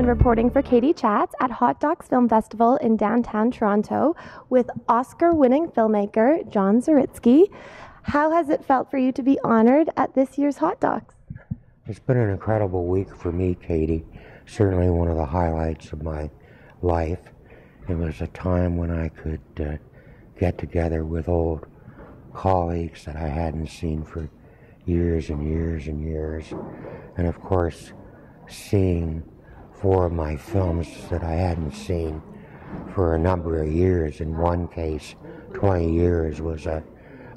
reporting for Katie Chats at Hotdocs Film Festival in downtown Toronto with Oscar-winning filmmaker John Zaritsky. How has it felt for you to be honored at this year's Hotdocs? It's been an incredible week for me, Katie. Certainly one of the highlights of my life. It was a time when I could get together with old colleagues that I hadn't seen for years and years and years. And of course, seeing 4 of my films that I hadn't seen for a number of years, in one case 20 years, was an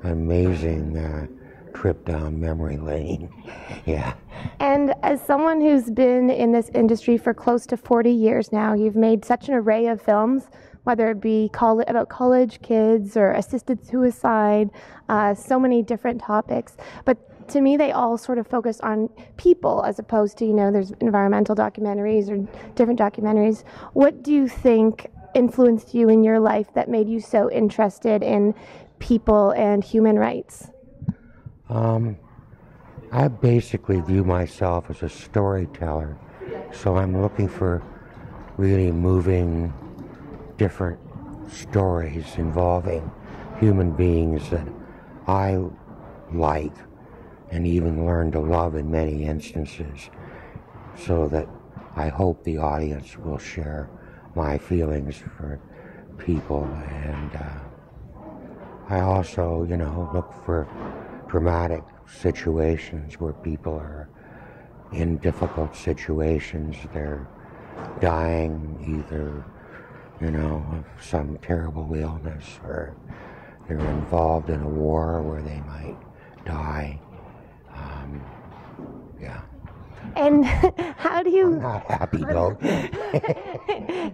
amazing trip down memory lane. Yeah. And as someone who's been in this industry for close to 40 years now, you've made such an array of films, whether it be about college kids or assisted suicide, so many different topics. But to me, they all sort of focus on people as opposed to, there's environmental documentaries or different documentaries. What do you think influenced you in your life that made you so interested in people and human rights? I basically view myself as a storyteller, so I'm looking for really moving, different stories involving human beings that I like and even learn to love in many instances, so that I hope the audience will share my feelings for people. And I also, look for dramatic situations where people are in difficult situations. They're dying either, of some terrible illness, or they're involved in a war where they might die. Yeah. And how do you... I'm not happy, though.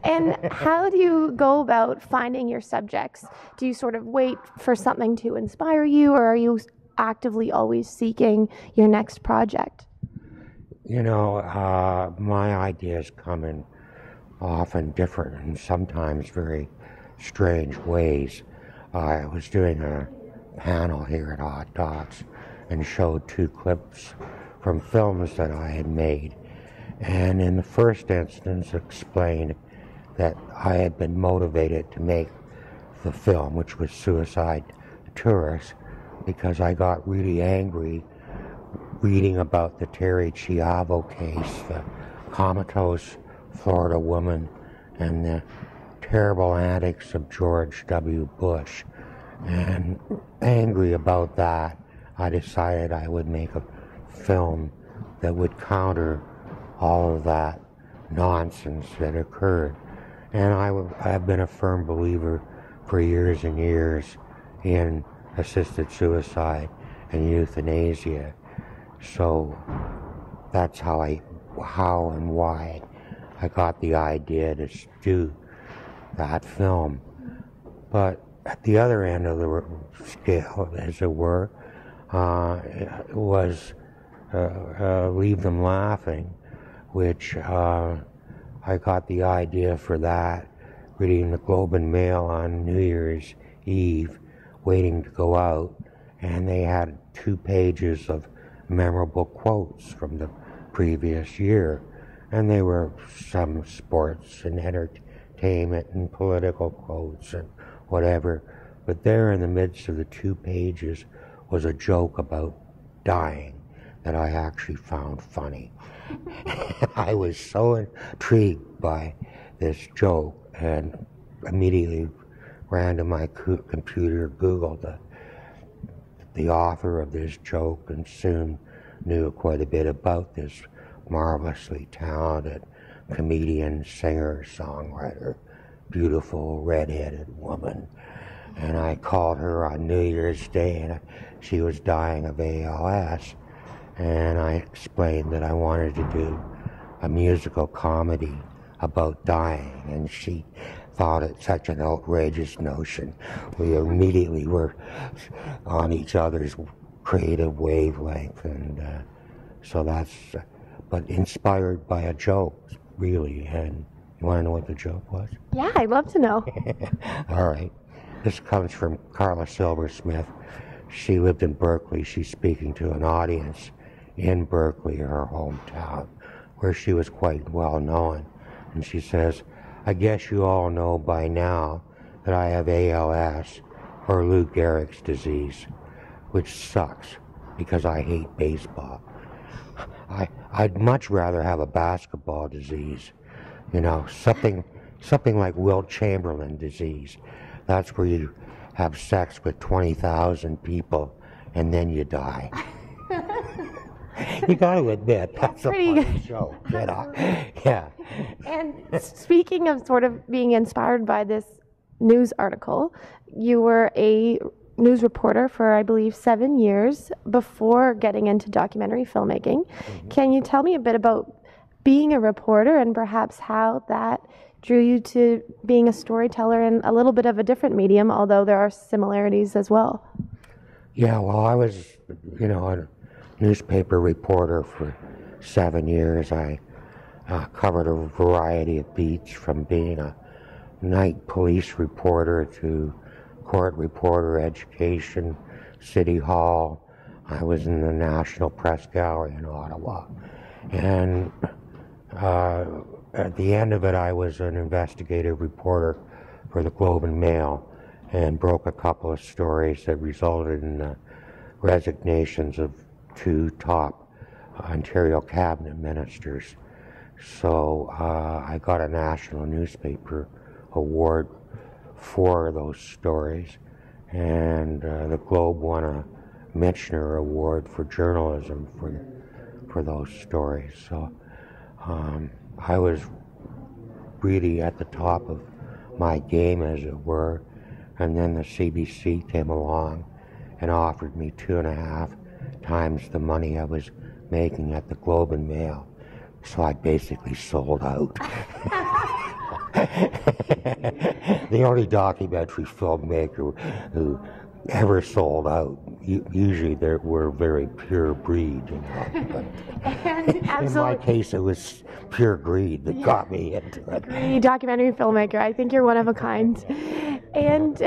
And how do you go about finding your subjects? Do you sort of wait for something to inspire you, or are you actively always seeking your next project? My ideas come in often different and sometimes very strange ways. I was doing a panel here at Hotdocs and showed 2 clips from films that I had made, and in the first instance explained that I had been motivated to make the film, which was Suicide Tourist, because I got really angry reading about the Sarejevo case, the comatose Florida woman, and the terrible antics of George W. Bush. And angry about that, I decided I would make a film that would counter all of that nonsense that occurred. And I've been a firm believer for years and years in assisted suicide and euthanasia. So that's how and why I got the idea to do that film. But at the other end of the scale, as it were, was Leave Them Laughing, which I got the idea for that reading the Globe and Mail on New Year's Eve, waiting to go out, and they had 2 pages of memorable quotes from the previous year, and they were some sports and entertainment and political quotes and whatever, but there in the midst of the 2 pages was a joke about dying that I actually found funny. I was so intrigued by this joke and immediately ran to my computer, Googled the author of this joke, and soon knew quite a bit about this marvelously talented comedian, singer, songwriter, beautiful red-headed woman. And I called her on New Year's Day, and she was dying of ALS, and I explained that I wanted to do a musical comedy about dying, and she thought it such an outrageous notion. We immediately were on each other's creative wavelength, and so that's, but inspired by a joke, really. And you want to know what the joke was? Yeah, I'd love to know. All right. This comes from Carla Silversmith. She lived in Berkeley. She's speaking to an audience in Berkeley, her hometown, where she was quite well known. And she says, I guess you all know by now that I have ALS, or Lou Gehrig's disease, which sucks because I hate baseball. I'd much rather have a basketball disease, you know, something like Wilt Chamberlain disease. That's where you have sex with 20,000 people and then you die. You got to admit, that's a funny show. You know? Yeah. And speaking of sort of being inspired by this news article, you were a news reporter for, I believe, 7 years before getting into documentary filmmaking. Mm-hmm. Can you tell me a bit about being a reporter and perhaps how that drew you to being a storyteller in a little bit of a different medium, although there are similarities as well? Yeah, well, I was, you know, a newspaper reporter for 7 years. I covered a variety of beats, from being a night police reporter to court reporter, education, city hall. I was in the National Press Gallery in Ottawa. And at the end of it, I was an investigative reporter for the Globe and Mail and broke a couple of stories that resulted in the resignations of 2 top Ontario cabinet ministers. So I got a national newspaper award for those stories, and the Globe won a Michener Award for journalism for those stories. So I was really at the top of my game, as it were, and then the CBC came along and offered me 2.5 times the money I was making at the Globe and Mail. So I basically sold out. The only documentary filmmaker who ever sold out. Usually we're very pure breed, you know. But in my case, it was pure greed that got me into it. Greedy documentary filmmaker. I think you're one of a kind. And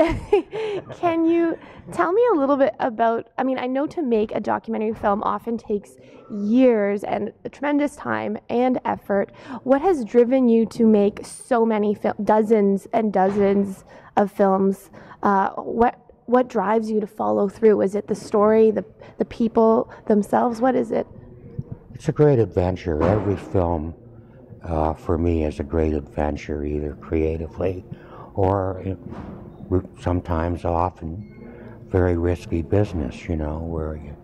can you tell me a little bit about, I mean, I know to make a documentary film often takes years and a tremendous time and effort. What has driven you to make so many dozens and dozens of films? What drives you to follow through? Is it the story, the people themselves? What is it? It's a great adventure. Every film for me is a great adventure, either creatively or sometimes often very risky business, you know, where you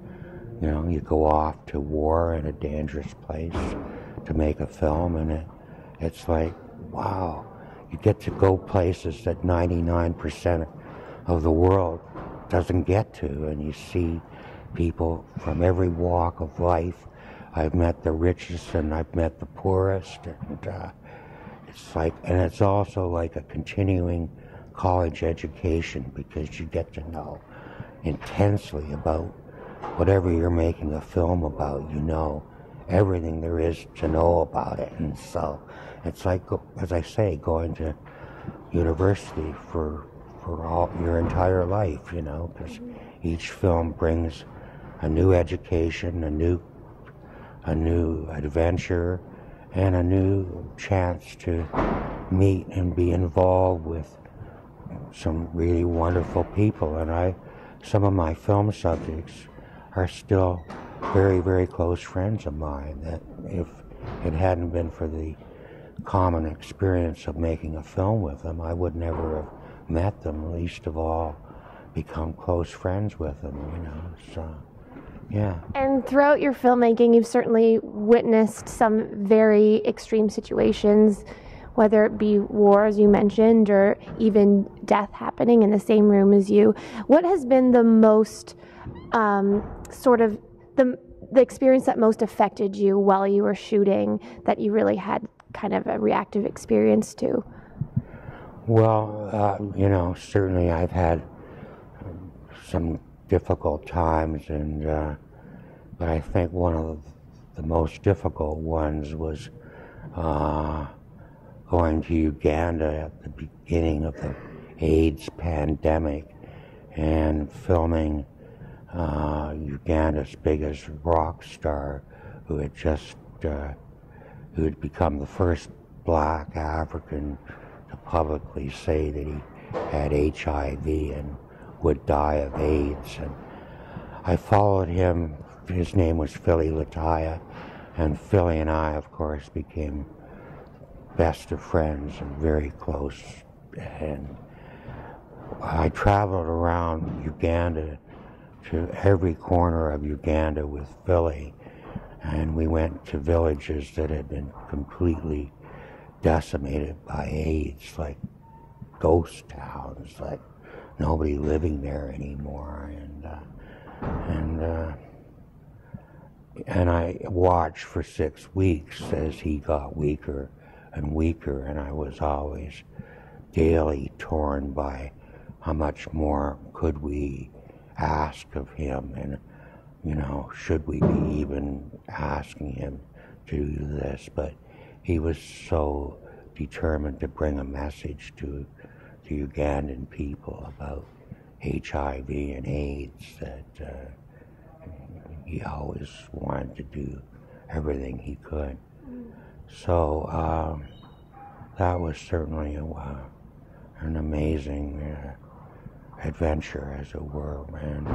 go off to war in a dangerous place to make a film, and it's like, wow, you get to go places that 99% of the world doesn't get to, and you see people from every walk of life. I've met the richest and I've met the poorest, and it's also like a continuing college education, because you get to know intensely about whatever you're making a film about. You know everything there is to know about it, and so it's like, as I say, going to university for all your entire life, you know, because each film brings a new education, a new adventure, and a new chance to meet and be involved with some really wonderful people. And some of my film subjects are still very, very close friends of mine, that if it hadn't been for the common experience of making a film with them, I would never have met them, least of all become close friends with them, you know. So yeah. And throughout your filmmaking, you've certainly witnessed some very extreme situations, whether it be war, as you mentioned, or even death happening in the same room as you. What has been the most the experience that most affected you while you were shooting, that you really had kind of a reactive experience to? Well, you know, certainly I've had some difficult times, but I think one of the most difficult ones was going to Uganda at the beginning of the AIDS pandemic and filming Uganda's biggest rock star, who had become the first black African to publicly say that he had HIV and would die of AIDS. And I followed him. His name was Philly Lataya, and Philly and I, of course, became best of friends and very close. And I traveled around Uganda, to every corner of Uganda with Philly, and we went to villages that had been completely decimated by AIDS, like ghost towns, like nobody living there anymore. And I watched for 6 weeks as he got weaker and weaker, and I was always daily torn by how much more could we ask of him, and should we be even asking him to do this? But he was so determined to bring a message to the Ugandan people about HIV and AIDS that he always wanted to do everything he could. So that was certainly an amazing adventure, as it were, and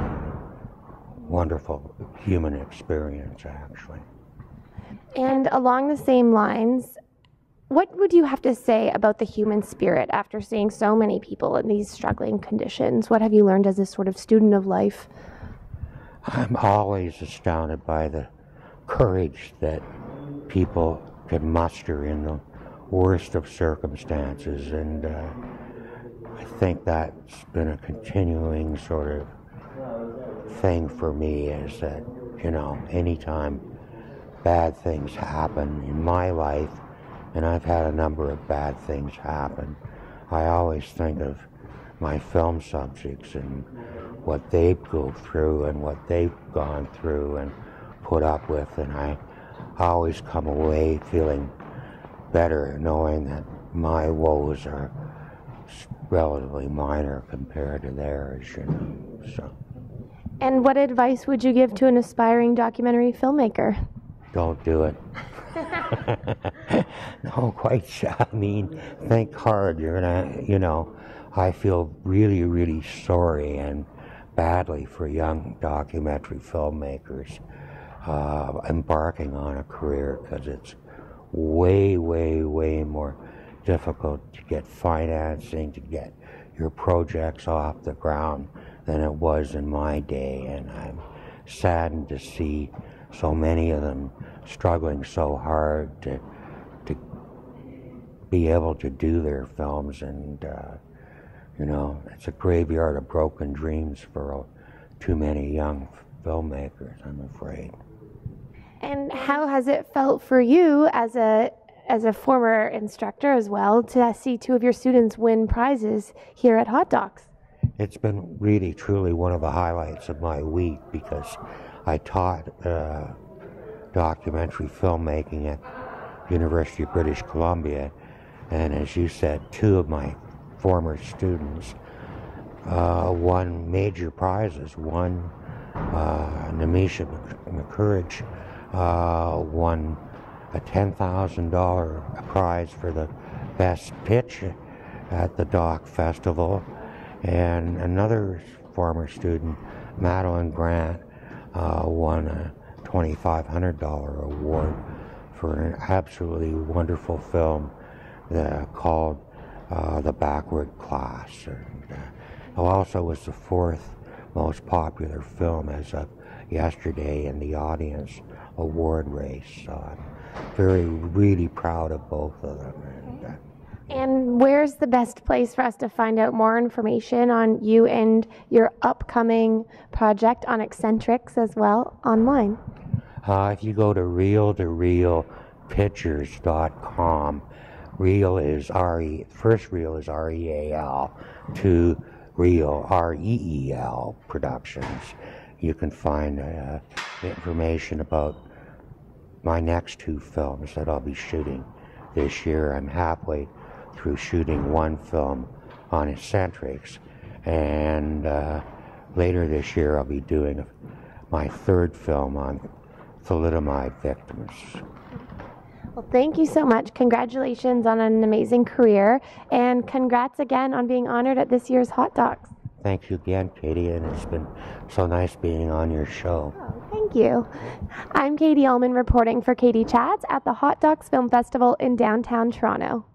wonderful human experience, actually. And along the same lines, what would you have to say about the human spirit after seeing so many people in these struggling conditions? What have you learned as a sort of student of life? I'm always astounded by the courage that people can muster in the worst of circumstances, and I think that's been a continuing sort of thing for me, is that, anytime bad things happen in my life, and I've had a number of bad things happen, I always think of my film subjects and what they go through and what they've gone through and put up with, and I always come away feeling better knowing that my woes are relatively minor compared to theirs, so. And what advice would you give to an aspiring documentary filmmaker? Don't do it. No, quite. I mean, think hard. You're gonna, I feel really, really sorry and badly for young documentary filmmakers embarking on a career, because it's way, way, way more difficult to get financing, to get your projects off the ground than it was in my day, and I'm saddened to see so many of them struggling so hard to be able to do their films, and it's a graveyard of broken dreams for too many young filmmakers, I'm afraid. And how has it felt for you as a former instructor as well to see two of your students win prizes here at Hotdocs? It's been really, truly one of the highlights of my week, because I taught documentary filmmaking at University of British Columbia, and as you said, two of my former students won major prizes. One, Namisha McCurridge, won a $10,000 prize for the best pitch at the Doc Festival, and another former student, Madeline Grant, won a $2,500 award for an absolutely wonderful film called The Backward Class. And, it also was the fourth most popular film as of yesterday in the audience award race. So I'm really proud of both of them. And where's the best place for us to find out more information on you and your upcoming project on Eccentrics as well online? If you go to realpictures.com, Real is first Real is R-E-A-L, to Real, R-E-E-L Productions. You can find information about my next two films that I'll be shooting this year. I'm halfway through shooting one film on Eccentrics, and later this year I'll be doing my third film on thalidomide victims. Well, thank you so much. Congratulations on an amazing career, and congrats again on being honored at this year's Hotdocs. Thank you again, Katie, and it's been so nice being on your show. Oh, thank you. I'm Katie Ullman reporting for Katie Chats at the Hotdocs Film Festival in downtown Toronto.